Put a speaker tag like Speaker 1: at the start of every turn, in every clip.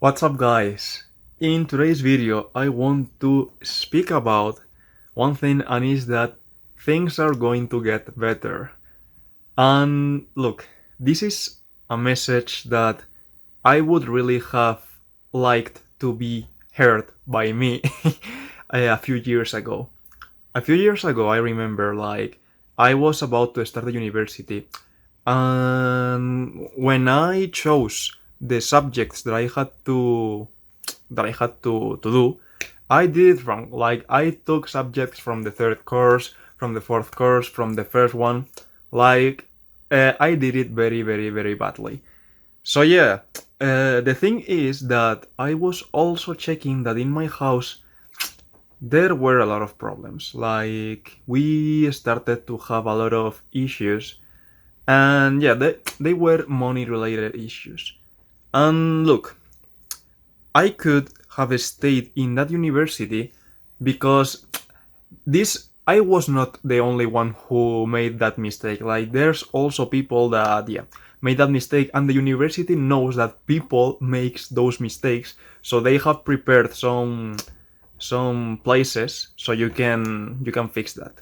Speaker 1: What's up, guys? In today's video I want to speak about one thing, and is that things are going to get better. And look, this is a message that I would really have liked to be heard by me a few years ago. A few years ago I remember I was about to start the university, and when I chose the subjects that I had to do, I did it wrong. Like, I took subjects from the third course, from the fourth course, from the first one. I did it very, very, very badly. So yeah, the thing is that I was also checking that in my house there were a lot of problems. Like, we started to have a lot of issues, and yeah, they were money related issues. And look, I could have stayed in that university because this I was not the only one who made that mistake. Like, there's also people that made that mistake, and the university knows that people makes those mistakes, so they have prepared some places so you can fix that.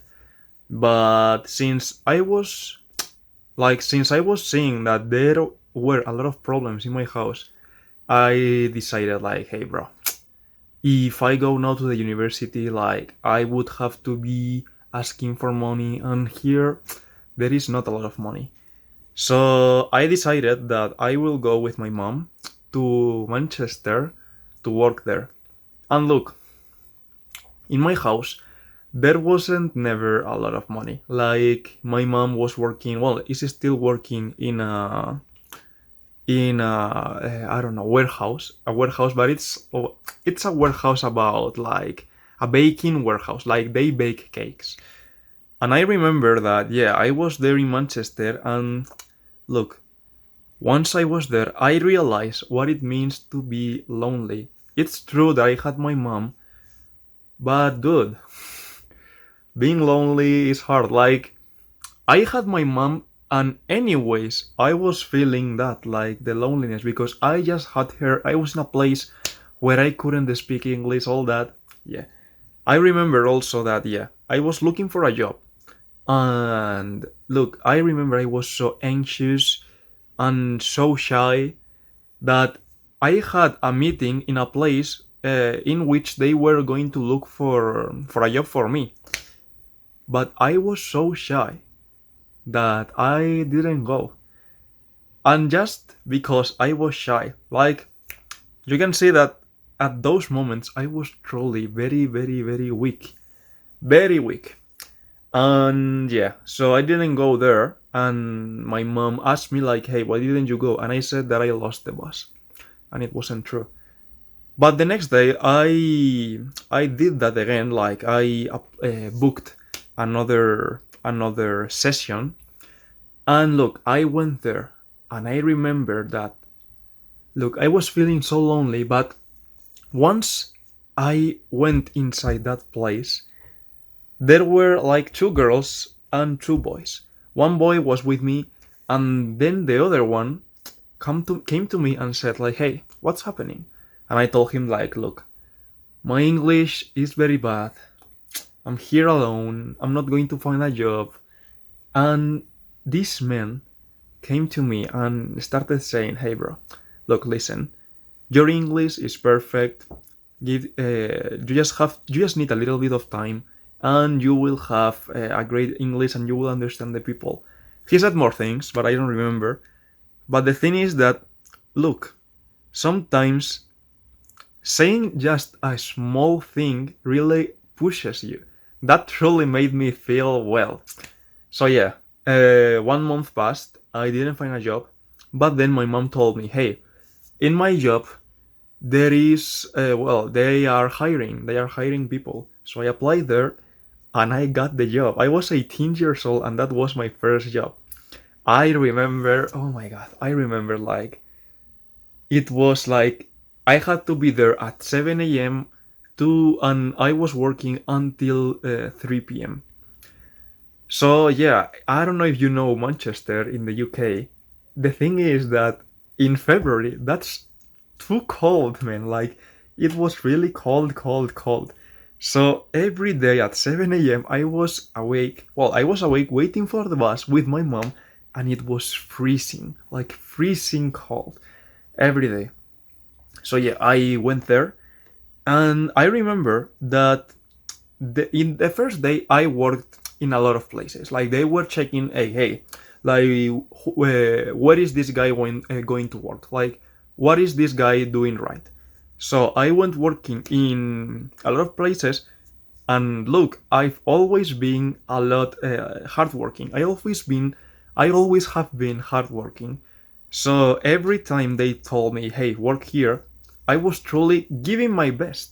Speaker 1: But since I was seeing that there were a lot of problems in my house, I decided, like, hey bro, if I go now to the university, like, I would have to be asking for money, and here there is not a lot of money. So I decided that I will go with my mom to Manchester to work there. And look, in my house there wasn't never a lot of money. Like, my mom was working, well, is still working in a I don't know, a warehouse, but it's a warehouse about, like, a baking warehouse. Like, they bake cakes. And I remember that, yeah, I was there in Manchester, and look, once I was there, I realized what it means to be lonely. It's true that I had my mom, but dude, being lonely is hard. Like, I had my mom, and anyways, I was feeling that, like, the loneliness, because I just had her. I was in a place where I couldn't speak English, all that. Yeah. I remember also that, yeah, I was looking for a job. And look, I remember I was so anxious and so shy that I had a meeting in a place in which they were going to look for a job for me. But I was so shy that I didn't go. And just because I was shy, like, you can see that at those moments I was truly very, very, very weak. Very weak. And yeah, so I didn't go there, and my mom asked me, like, hey, why didn't you go? And I said that I lost the bus. And it wasn't true. But the next day I did that again. Like, I booked another session. And look, I went there, and I remember that, look, I was feeling so lonely, but once I went inside that place, there were like two girls and two boys. One boy was with me, and then the other one came to me and said, like, hey, what's happening? And I told him, like, look, my English is very bad. I'm here alone. I'm not going to find a job. And this man came to me and started saying, hey bro, look, listen, your English is perfect. You just need a little bit of time, and you will have a great English, and you will understand the people. He said more things, but I don't remember. But the thing is that, look, sometimes saying just a small thing really pushes you. That truly made me feel well. So yeah, 1 month passed. I didn't find a job, but then my mom told me, "Hey, in my job, there is they are hiring. They are hiring people." So I applied there, and I got the job. I was 18 years old, and that was my first job. I remember, oh my god, I remember, like, it was like I had to be there at 7 a.m. and I was working until 3 p.m. So yeah, I don't know if you know Manchester in the UK. The thing is that in February, that's too cold, man. Like, it was really cold, cold, cold. So every day at 7 a.m. I was awake. Well, I was awake waiting for the bus with my mom, and it was freezing, like freezing cold every day. So yeah, I went there, and I remember that in the first day I worked in a lot of places. Like they were checking, hey, like where is this guy going to work? Like what is this guy doing right? So I went working in a lot of places, and look, I've always been a lot hardworking. I always have been hardworking. So every time they told me, hey, work here, I was truly giving my best.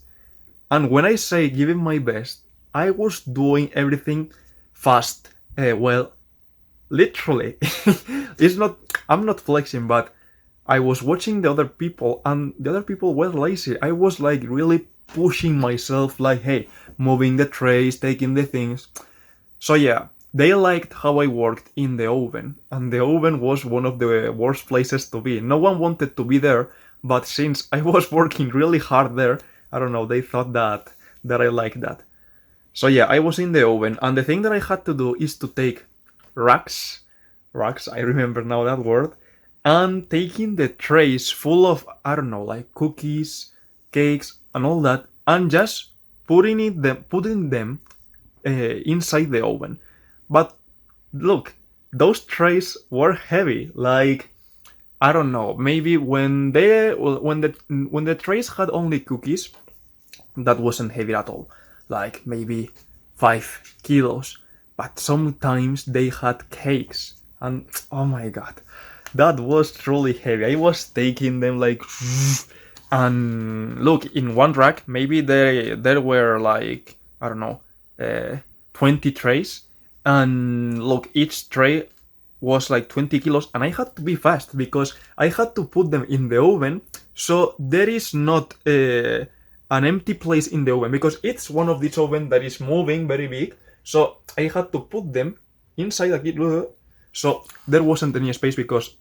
Speaker 1: And when I say giving my best, I was doing everything fast. Well, literally. It's not, I'm not flexing, but I was watching the other people, and the other people were lazy. I was like really pushing myself, like, hey, moving the trays, taking the things. So yeah, they liked how I worked in the oven, and the oven was one of the worst places to be. No one wanted to be there, but since I was working really hard there, I don't know, they thought that I liked that. So yeah, I was in the oven, and the thing that I had to do is to take racks, I remember now that word, and taking the trays full of, I don't know, like cookies, cakes, and all that, and just putting them inside the oven. But look, those trays were heavy. Like, I don't know, maybe when the trays had only cookies, that wasn't heavy at all. Like maybe 5 kilos. But sometimes they had cakes, and oh my god, that was truly heavy. I was taking them like, and look, in one rack, maybe there were like, I don't know, 20 trays, and look, each tray was like 20 kilos, and I had to be fast because I had to put them in the oven, so there is not an empty place in the oven, because it's one of these oven that is moving very big, so I had to put them inside a kit, so there wasn't any space, because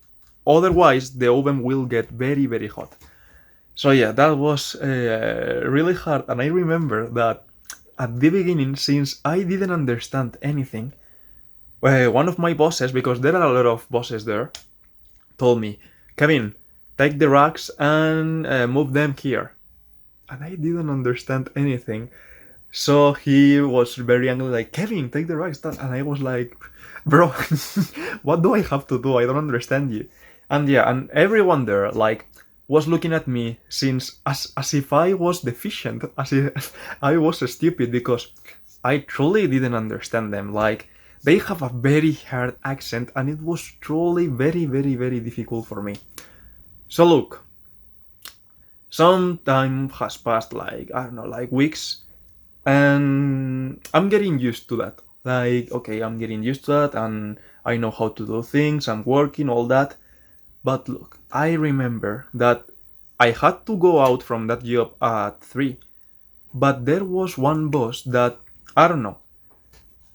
Speaker 1: otherwise the oven will get very, very hot. So yeah, that was really hard, and I remember that at the beginning, since I didn't understand anything, one of my bosses, because there are a lot of bosses there, told me, Kevin, take the racks and move them here. And I didn't understand anything. So he was very angry, like, Kevin, take the racks down. And I was like, bro, what do I have to do? I don't understand you. And yeah, and everyone there, like, was looking at me since as if I was deficient, as if I was stupid, because I truly didn't understand them. Like, they have a very hard accent, and it was truly very, very, very difficult for me. So look, some time has passed, like, I don't know, like weeks, and I'm getting used to that. Like, okay, I'm getting used to that, and I know how to do things, I'm working, all that. But look, I remember that I had to go out from that job at 3, but there was one boss that, I don't know.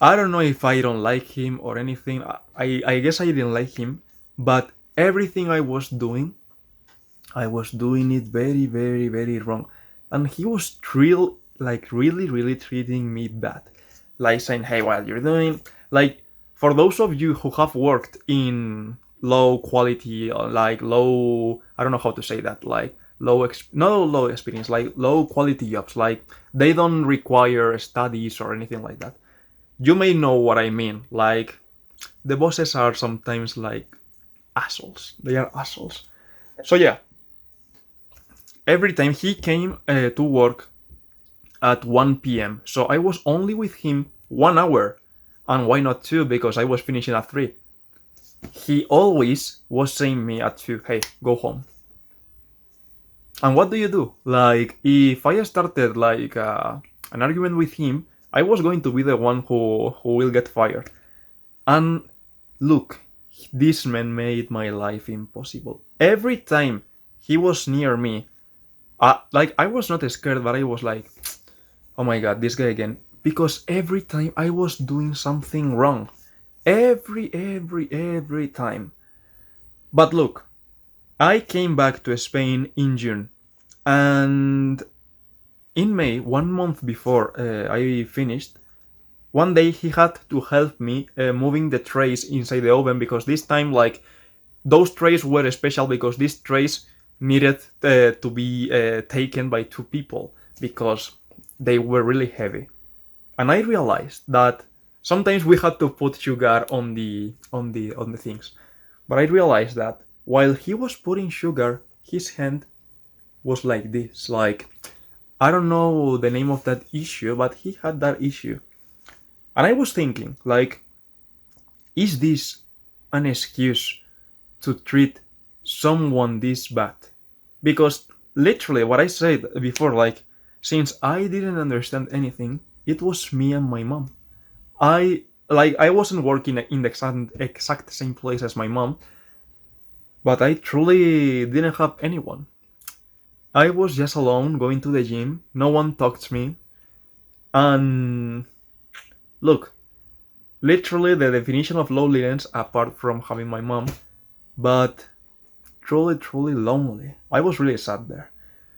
Speaker 1: I don't know if I don't like him or anything. I guess I didn't like him, but everything I was doing it very, very, very wrong. And he was really, really treating me bad. Like saying, hey, what you're doing? Like, for those of you who have worked in low quality, like low, I don't know how to say that, like not low experience, like low quality jobs, like they don't require studies or anything like that. You may know what I mean. Like, the bosses are sometimes like assholes. They are assholes. So yeah, every time he came to work at 1 p.m. So I was only with him 1 hour. And why not 2? Because I was finishing at 3. He always was saying me at 2, hey, go home. And what do you do? Like, if I started like an argument with him, I was going to be the one who will get fired. And look, this man made my life impossible. Every time he was near me, like, I was not scared, but I was like, oh my god, this guy again. Because every time I was doing something wrong. Every time. But look, I came back to Spain in June, and in May, 1 month before I finished, one day he had to help me moving the trays inside the oven, because this time, like, those trays were special because these trays needed to be taken by two people because they were really heavy. And I realized that sometimes we had to put sugar on the things. But I realized that while he was putting sugar, his hand was like this. Like, I don't know the name of that issue, but he had that issue. And I was thinking, like, is this an excuse to treat someone this bad? Because literally what I said before, like, since I didn't understand anything, it was me and my mom. I wasn't working in the exact same place as my mom, but I truly didn't have anyone. I was just alone going to the gym, no one talked to me, and look, literally the definition of loneliness apart from having my mom, but truly, truly lonely. I was really sad there.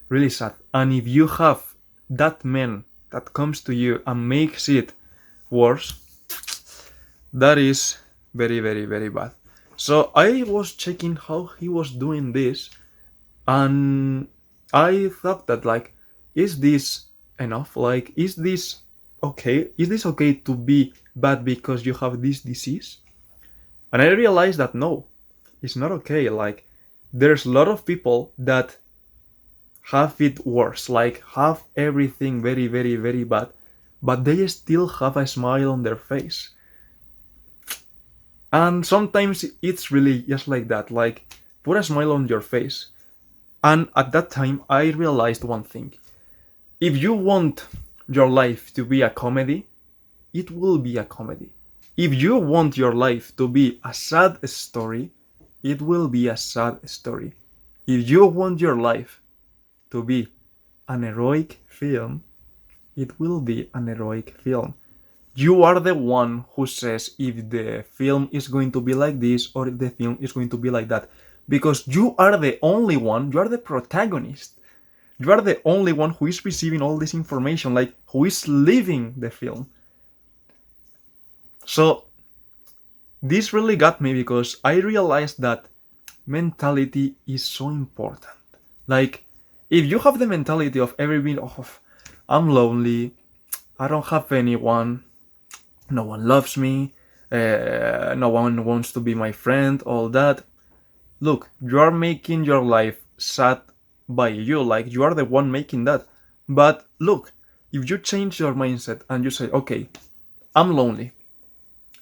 Speaker 1: Really sad. And if you have that man that comes to you and makes it worse, that is very, very, very bad. So I was checking how he was doing this, and I thought that, like, is this enough? Like, is this okay? Is this okay to be bad because you have this disease? And I realized that no, it's not okay. Like, there's a lot of people that have it worse, like have everything very, very, very bad, but they still have a smile on their face. And sometimes it's really just like that, like, put a smile on your face. And at that time, I realized one thing. If you want your life to be a comedy, it will be a comedy. If you want your life to be a sad story, it will be a sad story. If you want your life to be an heroic film, it will be an heroic film. You are the one who says if the film is going to be like this or if the film is going to be like that. Because you are the only one, you are the protagonist. You are the only one who is receiving all this information, like, who is living the film. So, this really got me because I realized that mentality is so important. Like, if you have the mentality of everything, of, I'm lonely, I don't have anyone, no one loves me, no one wants to be my friend, all that. Look, you are making your life sad by you, like, you are the one making that. But look, if you change your mindset and you say, okay, I'm lonely,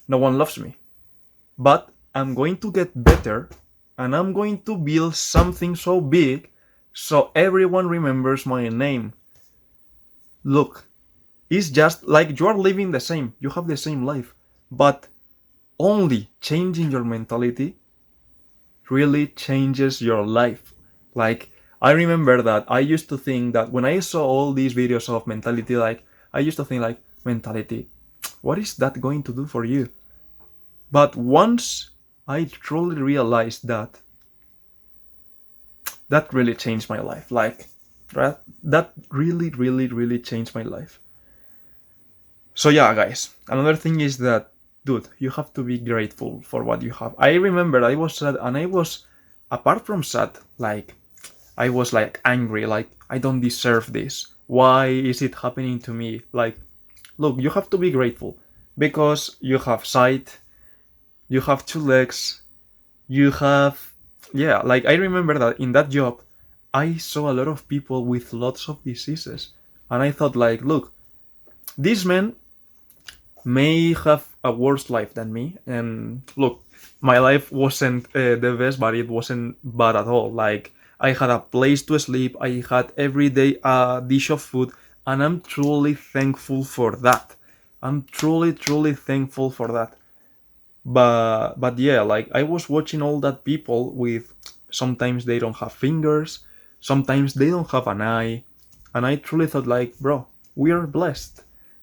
Speaker 1: no one loves me, but I'm going to get better and I'm going to build something so big so everyone remembers my name. Look, it's just like you are living the same, you have the same life, but only changing your mentality really changes your life. Like, I remember that I used to think that when I saw all these videos of mentality, like, I used to think, like, mentality, what is that going to do for you? But once I truly realized that, that really changed my life. Like, that really, really, really changed my life. So yeah, guys, another thing is that, dude, you have to be grateful for what you have. I remember I was sad, and I was, apart from sad, like, I was like angry, like, I don't deserve this. Why is it happening to me? Like, look, you have to be grateful because you have sight, you have two legs, you have, yeah, like, I remember that in that job, I saw a lot of people with lots of diseases. And I thought, like, look, these men may have a worse life than me. And look, my life wasn't the best, but it wasn't bad at all. Like, I had a place to sleep, I had every day a dish of food, and I'm truly thankful for that. I'm truly, truly thankful for that. But yeah, like, I was watching all that people with, sometimes they don't have fingers, sometimes they don't have an eye, and I truly thought, like, bro, we are blessed.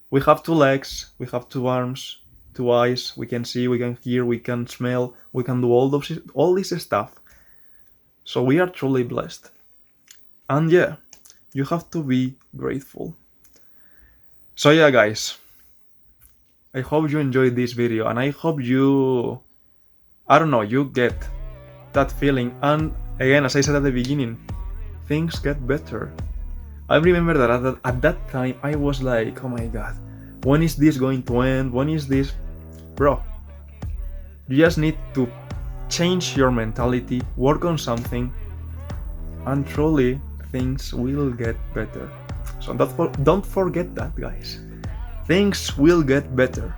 Speaker 1: We have two legs, we have two arms, two eyes, we can see, we can hear, we can smell, we can do all this stuff. So we are truly blessed. And yeah, you have to be grateful. So yeah, guys, I hope you enjoyed this video, and I hope you, I don't know, you get that feeling. And again, as I said at the beginning, things get better. I remember that at that time I was like, oh my god, when is this going to end? When is this? Bro, you just need to change your mentality, work on something, and truly things will get better. So don't forget that, guys. Things will get better.